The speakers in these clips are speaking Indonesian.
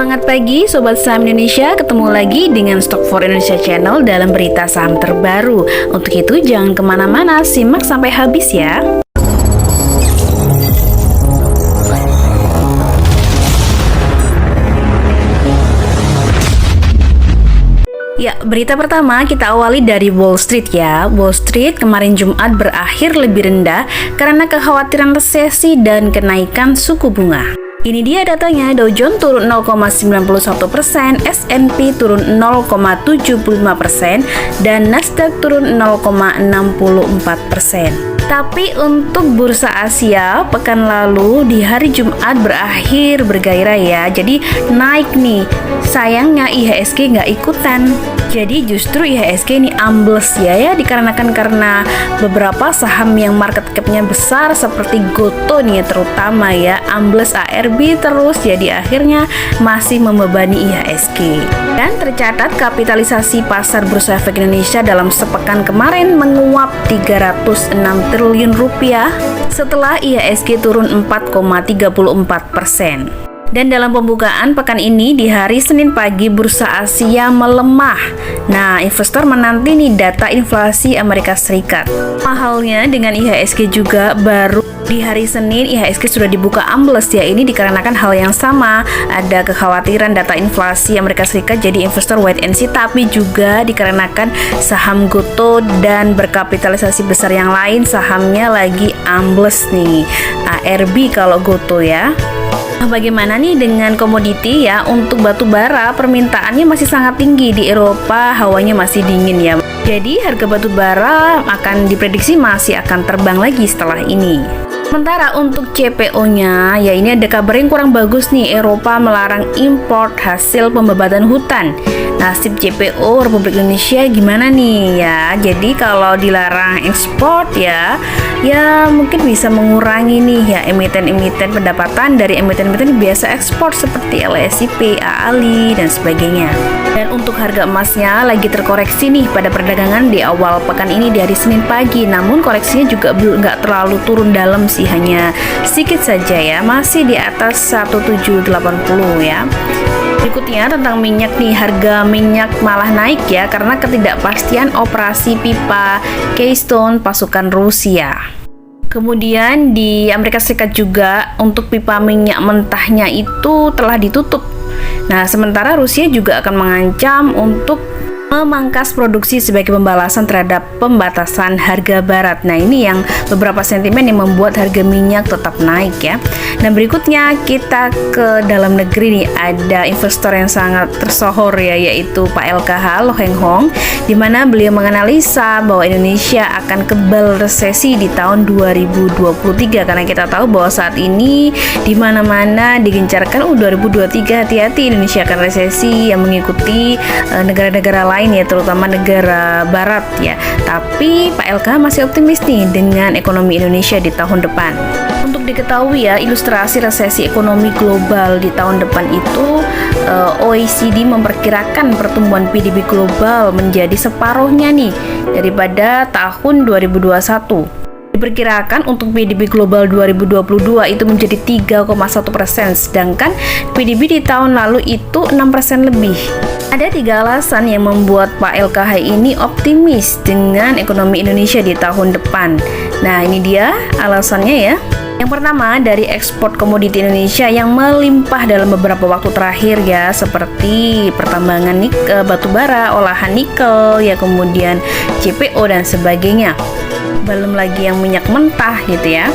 Semangat pagi Sobat Saham Indonesia, ketemu lagi dengan Stock for Indonesia Channel dalam berita saham terbaru. Untuk itu jangan kemana-mana, simak sampai habis ya. Ya, berita pertama kita awali dari Wall Street ya. Wall Street kemarin Jumat berakhir lebih rendah karena kekhawatiran resesi dan kenaikan suku bunga. Ini dia datanya, Dow Jones turun 0,91%, S&P turun 0,75%, dan Nasdaq turun 0,64%. Tapi untuk bursa Asia, pekan lalu di hari Jumat berakhir bergairah ya, jadi naik nih. Sayangnya IHSG nggak ikutan. Jadi justru IHSG ini ambles ya dikarenakan karena beberapa saham yang market cap-nya besar seperti Goto nih terutama ya, ambles ARB terus, jadi akhirnya masih membebani IHSG. Dan tercatat kapitalisasi pasar Bursa Efek Indonesia dalam sepekan kemarin menguap 306 triliun rupiah setelah IHSG turun 4,34%. Dan dalam pembukaan pekan ini di hari Senin pagi Bursa Asia melemah. Nah, investor menanti nih data inflasi Amerika Serikat. Mahalnya dengan IHSG juga baru di hari Senin IHSG sudah dibuka ambles ya. Ini dikarenakan hal yang sama, ada kekhawatiran data inflasi Amerika Serikat, jadi investor wait and see, tapi juga dikarenakan saham Goto dan berkapitalisasi besar yang lain sahamnya lagi ambles nih. ARB kalau Goto ya. Bagaimana nih dengan komoditi ya? Untuk batu bara permintaannya masih sangat tinggi di Eropa, hawanya masih dingin ya. Jadi harga batu bara akan diprediksi masih akan terbang lagi setelah ini. Sementara untuk CPO-nya, ya ini ada kabar yang kurang bagus nih. Eropa melarang import hasil pembebatan hutan. Nasib CPO Republik Indonesia gimana nih ya? Jadi kalau dilarang ekspor ya mungkin bisa mengurangi nih ya emiten-emiten pendapatan dari emiten-emiten yang biasa ekspor seperti LSIP, AALI dan sebagainya. Dan untuk harga emasnya lagi terkoreksi nih pada perdagangan di awal pekan ini di hari Senin pagi. Namun koreksinya juga nggak terlalu turun dalam sih, hanya sedikit saja ya, masih di atas 1780 ya. Berikutnya tentang minyak nih, harga minyak malah naik ya karena ketidakpastian operasi pipa Keystone pasukan Rusia. Kemudian di Amerika Serikat juga untuk pipa minyak mentahnya itu telah ditutup. Nah, sementara Rusia juga akan mengancam untuk memangkas produksi sebagai pembalasan terhadap pembatasan harga barat. Nah, ini yang beberapa sentimen yang membuat harga minyak tetap naik ya. Nah, berikutnya kita ke dalam negeri nih, ada investor yang sangat tersohor ya, yaitu Pak LKH Loh Heng Hong, di mana beliau menganalisa bahwa Indonesia akan kebal resesi di tahun 2023 karena kita tahu bahwa saat ini di mana-mana digencarkan 2023 hati-hati Indonesia akan resesi yang mengikuti negara-negara lain ya, terutama negara barat ya. Tapi Pak LK masih optimis nih dengan ekonomi Indonesia di tahun depan. Untuk diketahui ya, ilustrasi resesi ekonomi global di tahun depan itu OECD memperkirakan pertumbuhan PDB global menjadi separuhnya nih daripada tahun 2021. Diperkirakan untuk PDB global 2022 itu menjadi 3,1%, sedangkan PDB di tahun lalu itu 6% lebih. Ada 3 alasan yang membuat Pak LKH ini optimis dengan ekonomi Indonesia di tahun depan. Nah, ini dia alasannya ya. Yang pertama, dari ekspor komoditi Indonesia yang melimpah dalam beberapa waktu terakhir ya, seperti pertambangan batu bara, olahan nikel ya, kemudian CPO dan sebagainya. Belum lagi yang minyak mentah gitu ya.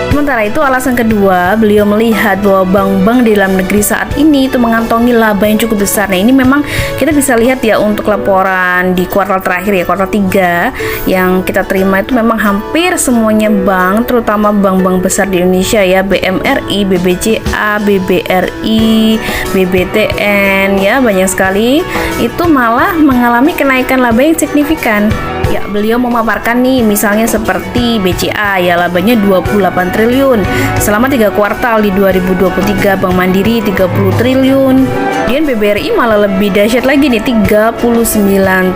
Sementara itu alasan kedua, beliau melihat bahwa bank-bank di dalam negeri saat ini itu mengantongi laba yang cukup besar. Nah, ini memang kita bisa lihat ya untuk laporan di kuartal terakhir ya, kuartal 3 yang kita terima itu memang hampir semuanya bank, terutama bank-bank besar di Indonesia ya, BMRI, BBCA, BBRI, BBTN ya, banyak sekali itu malah mengalami kenaikan laba yang signifikan. Ya, beliau memaparkan nih misalnya seperti BCA ya, labanya 28 triliun selama 3 kuartal di 2023, Bank Mandiri 30 triliun, Kemudian BBRI malah lebih dahsyat lagi nih, 39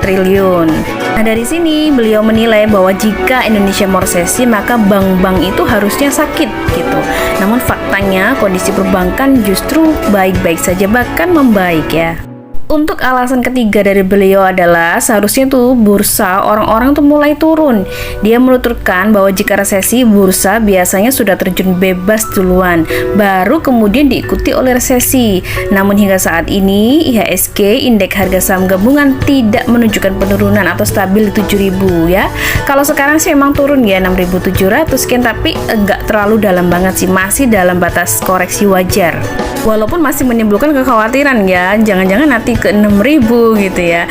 triliun. Nah, dari sini beliau menilai bahwa jika Indonesia mau resesi, maka bank-bank itu harusnya sakit gitu. Namun faktanya kondisi perbankan justru baik-baik saja, bahkan membaik ya. Untuk alasan ketiga dari beliau adalah seharusnya tuh bursa orang-orang tuh mulai turun. Dia menuturkan bahwa jika resesi, bursa biasanya sudah terjun bebas duluan, baru kemudian diikuti oleh resesi. Namun hingga saat ini IHSG, indeks harga saham gabungan, tidak menunjukkan penurunan atau stabil di 7.000 ya. Kalau sekarang sih emang turun ya 6.700 sekian, tapi enggak terlalu dalam banget sih, masih dalam batas koreksi wajar. Walaupun masih menimbulkan kekhawatiran ya, jangan-jangan nanti ke 6.000 gitu ya.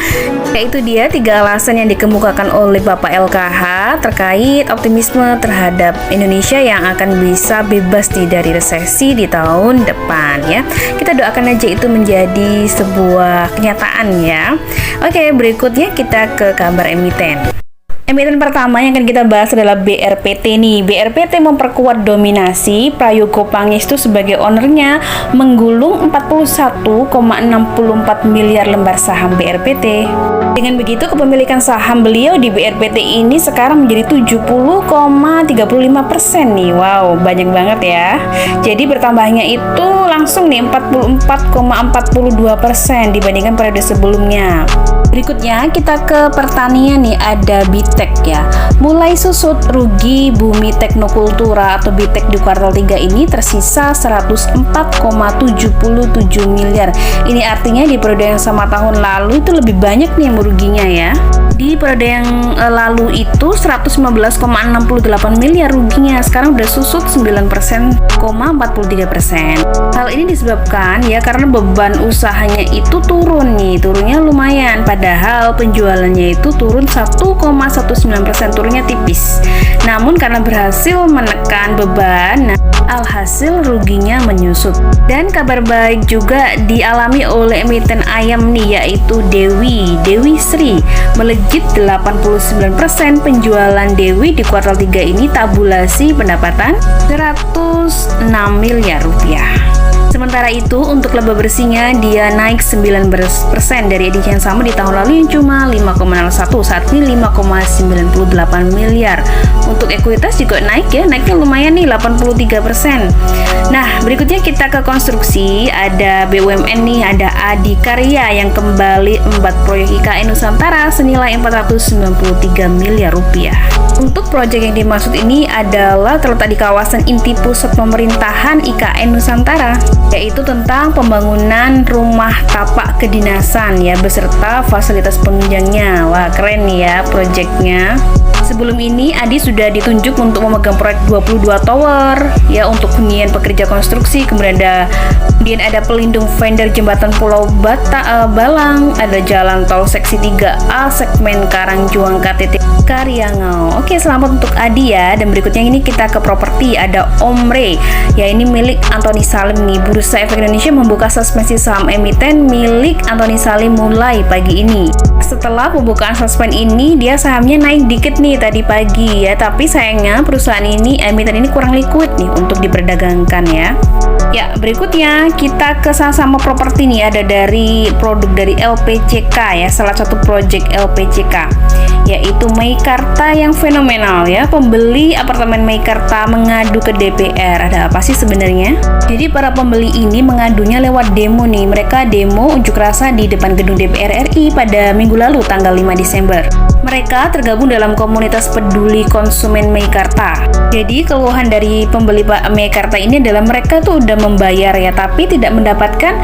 Itu dia 3 alasan yang dikemukakan oleh Bapak LKH terkait optimisme terhadap Indonesia yang akan bisa bebas dari resesi di tahun depan ya. Kita doakan aja itu menjadi sebuah kenyataan ya. Oke, berikutnya kita ke kabar emiten. Emiten pertama yang akan kita bahas adalah BRPT nih. BRPT memperkuat dominasi, Prayogo Pangestu sebagai ownernya menggulung 41,64 miliar lembar saham BRPT. Dengan begitu kepemilikan saham beliau di BRPT ini sekarang menjadi 70,35% nih. Wow, banyak banget ya. Jadi bertambahnya itu langsung nih 44,42% dibandingkan periode sebelumnya. Berikutnya kita ke pertanian nih, ada BITEK ya. Mulai susut rugi Bumi Teknokultura atau BITEK di kuartal 3 ini tersisa 104,77 miliar. Ini artinya di periode yang sama tahun lalu itu lebih banyak nih yang meruginya ya. Di periode yang lalu itu 115,68 miliar ruginya, sekarang udah susut 9,43%. Hal ini disebabkan ya karena beban usahanya itu turun nih, turunnya lumayan, padahal penjualannya itu turun 1,19%, turunnya tipis. Namun karena berhasil menekan beban, alhasil ruginya menyusut. Dan kabar baik juga dialami oleh emiten ayam nih, yaitu Dewi Sri, melejit 89%. Penjualan Dewi di kuartal 3 ini tabulasi pendapatan 106 miliar rupiah. Sementara itu untuk laba bersihnya dia naik 19% dari edisi yang sama di tahun lalu yang cuma 5,01, saat ini 5,98 miliar. Untuk ekuitas juga naik ya, naiknya lumayan nih 83%. Nah, berikutnya kita ke konstruksi, ada BUMN nih, ada Adikarya yang kembali membuat proyek IKN Nusantara senilai 493 miliar rupiah. Untuk proyek yang dimaksud ini adalah terletak di kawasan inti pusat pemerintahan IKN Nusantara, yaitu tentang pembangunan rumah tapak kedinasan ya beserta fasilitas penunjangnya. Wah, keren nih ya proyeknya. Sebelum ini Adi sudah ditunjuk untuk memegang proyek 22 tower ya untuk hunian pekerja konstruksi, kemudian ada pelindung vendor jembatan Pulau Balang, ada jalan tol seksi 3A segmen Karangjuang KTT Karyangau. Oke, selamat untuk Adi ya. Dan berikutnya ini kita ke properti, ada Omre ya, ini milik Antoni Salim nih. Bursa Efek Indonesia membuka suspensi saham emiten milik Antoni Salim mulai pagi ini. Setelah pembukaan suspend ini, dia sahamnya naik dikit nih tadi pagi ya, tapi sayangnya perusahaan ini, emiten ini kurang liquid nih untuk diperdagangkan ya. Ya, berikutnya kita ke saham properti nih, ada dari produk dari LPCK ya, salah satu project LPCK yaitu Meikarta yang fenomenal ya. Pembeli apartemen Meikarta mengadu ke DPR. Ada apa sih sebenarnya? Jadi para pembeli ini mengadunya lewat demo nih. Mereka demo unjuk rasa di depan gedung DPR RI pada minggu lalu tanggal 5 Desember. Mereka tergabung dalam komunitas peduli konsumen Meikarta. Jadi keluhan dari pembeli Meikarta ini adalah mereka tuh udah membayar ya, tapi tidak mendapatkan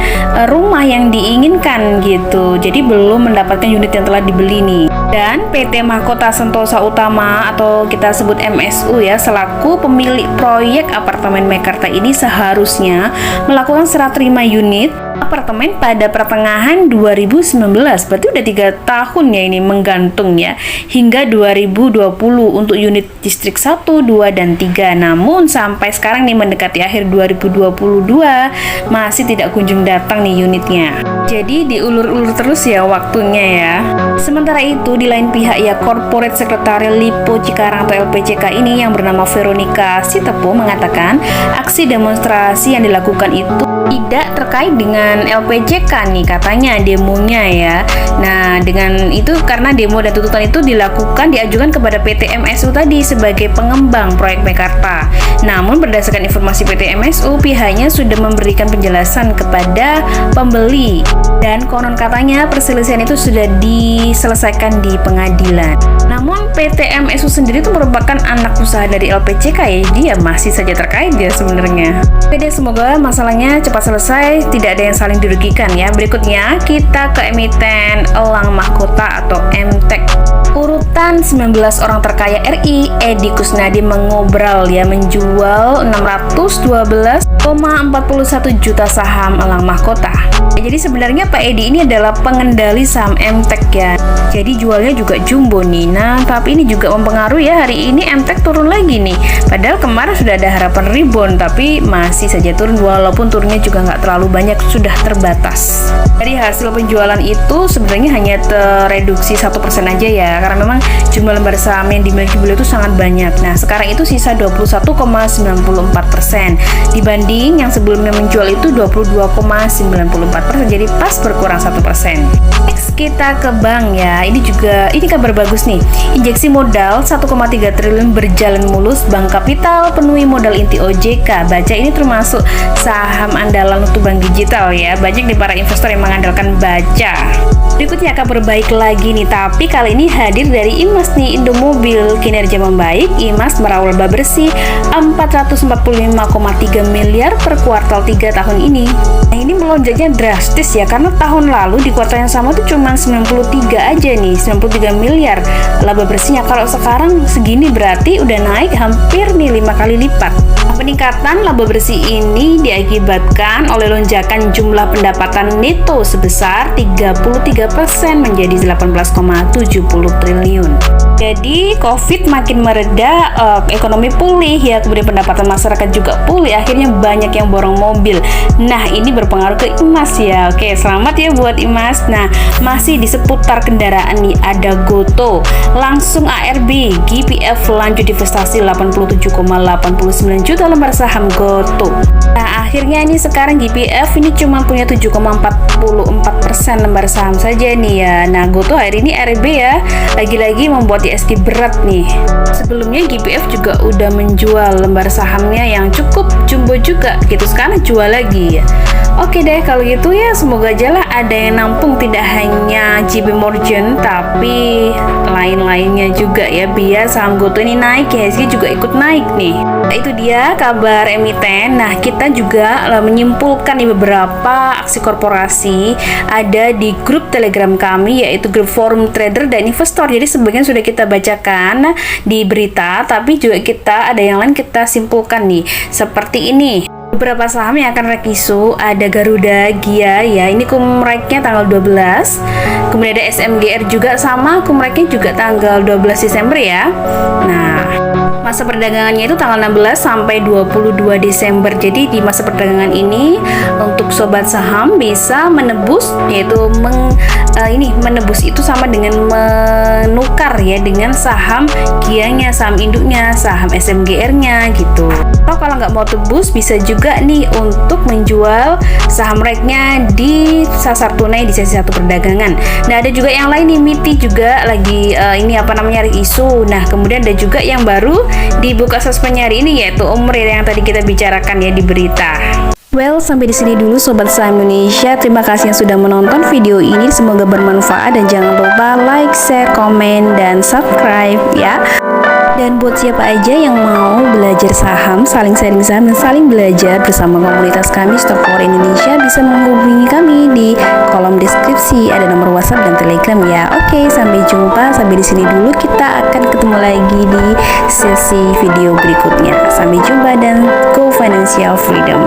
rumah yang diinginkan gitu. Jadi belum mendapatkan unit yang telah dibeli nih. Dan PT Mahkota Sentosa Utama atau kita sebut MSU ya, selaku pemilik proyek apartemen Meikarta ini seharusnya melakukan serah terima unit apartemen pada pertengahan 2019, berarti udah 3 tahun ya ini menggantung ya, hingga 2020 untuk unit distrik 1, 2, dan 3. Namun sampai sekarang nih mendekati akhir 2022 masih tidak kunjung datang nih unitnya. Jadi diulur-ulur terus ya waktunya ya. Sementara itu di lain pihak ya, Corporate Secretary Lipo Cikarang atau LPCK ini yang bernama Veronica Sitepo mengatakan aksi demonstrasi yang dilakukan itu tidak terkait dengan LPJK nih katanya demonya ya. Nah, dengan itu karena demo dan tuntutan itu diajukan kepada PT MSU tadi sebagai pengembang proyek Mekarta. Namun berdasarkan informasi PT MSU, pihaknya sudah memberikan penjelasan kepada pembeli dan konon katanya perselisihan itu sudah diselesaikan di pengadilan. Namun PT MSU sendiri itu merupakan anak usaha dari LPJK ya, dia masih saja terkait ya sebenarnya. Oke deh, semoga masalahnya cepat selesai, tidak ada yang saling dirugikan ya. Berikutnya kita ke emiten Elang Mahkota atau Emtek. Urutan 19 orang terkaya RI, Edi Kusnadi mengobral ya, menjual 612,41 juta saham Elang Mahkota. Jadi sebenarnya Pak Edi ini adalah pengendali saham Emtek ya. Jadi jualnya juga jumbo nih. Nah, tapi ini juga mempengaruhi ya, hari ini Emtek turun lagi nih. Padahal kemarin sudah ada harapan rebound, tapi masih saja turun walaupun turunnya juga nggak terlalu banyak, sudah terbatas. Dari hasil penjualan itu sebenarnya hanya tereduksi 1% aja ya, karena memang jumlah lembar saham yang dimiliki beliau itu sangat banyak. Nah, sekarang itu sisa 21,94% dibanding yang sebelumnya menjual itu 22,94%, jadi pas berkurang 1%. Next kita ke bank ya. Ini kabar bagus nih. Injeksi modal 1,3 triliun berjalan mulus, Bank Kapital penuhi modal inti OJK. Baca ini termasuk saham andalan untuk bank digital ya. Banyak di para investor yang mengandalkan Baca. Berikutnya kabar baik lagi nih, tapi kali ini hadir dari Imas nih, Indomobil. Kinerja membaik, Imas meraup laba bersih 445,3 miliar per kuartal 3 tahun ini. Nah, ini melonjaknya drastis ya, karena tahun lalu di kuartal yang sama tuh cuma 93 aja nih, 93 miliar laba bersihnya. Kalau sekarang segini berarti udah naik hampir nih 5 kali lipat. Peningkatan laba bersih ini diakibatkan oleh lonjakan jumlah pendapatan neto sebesar 33% menjadi 18,70 triliun. Jadi COVID makin mereda, ekonomi pulih ya, kemudian pendapatan masyarakat juga pulih, akhirnya banyak yang borong mobil. Nah, ini berpengaruh ke Imas ya. Oke, selamat ya buat Imas. Nah, masih di seputar kendaraan nih, ada Goto, langsung ARB, GPF lanjut divestasi 87,89 juta lembar saham Goto. Nah, akhirnya ini sekarang GPF ini cuma punya 7,44% lembar saham saja nih ya. Nah, Goto hari ini ARB ya, lagi-lagi membuat ISG berat nih. Sebelumnya GPF juga udah menjual lembar sahamnya yang cukup jumbo juga gitu, sekarang jual lagi ya. Oke deh, kalau gitu ya semoga aja lah ada yang nampung, tidak hanya JP Morgan tapi lain-lainnya juga ya, biar saham Goto ini naik ya, ISG juga ikut naik nih. Nah, itu dia kabar emiten. Nah, kita juga menyimpulkan nih beberapa aksi korporasi ada di grup Telegram kami, yaitu grup forum trader dan investor. Jadi sebagian sudah kita bacakan di berita, tapi juga kita ada yang lain kita simpulkan nih, seperti ini. Beberapa saham yang akan rekisu ada Garuda Gia ya, ini kumreknya tanggal 12. Kemudian ada SMGR juga sama, kumreknya juga tanggal 12 Desember ya. Nah, masa perdagangannya itu tanggal 16 sampai 22 Desember. Jadi di masa perdagangan ini untuk sobat saham bisa menebus, yaitu menebus itu sama dengan menukar ya dengan saham Gia-nya, saham induknya, saham SMGR-nya gitu. Atau kalau nggak mau tebus bisa juga nih untuk menjual saham reknya di pasar tunai di sesi 1 perdagangan. Nah, ada juga yang lain nih, MITI juga lagi isu. Nah, kemudian ada juga yang baru dibuka suspendnya hari ini, yaitu Umri yang tadi kita bicarakan ya di berita. Well, sampai di sini dulu Sobat Saham Indonesia. Terima kasih yang sudah menonton video ini. Semoga bermanfaat dan jangan lupa like, share, komen, dan subscribe ya. Dan buat siapa aja yang mau belajar saham, saling sharing saham dan saling belajar bersama komunitas kami Stock for Indonesia, bisa menghubungi kami di kolom deskripsi, ada nomor WhatsApp dan Telegram ya. Oke, sampai jumpa. Sampai di sini dulu, kita akan ketemu lagi di sesi video berikutnya. Sampai jumpa dan go financial freedom.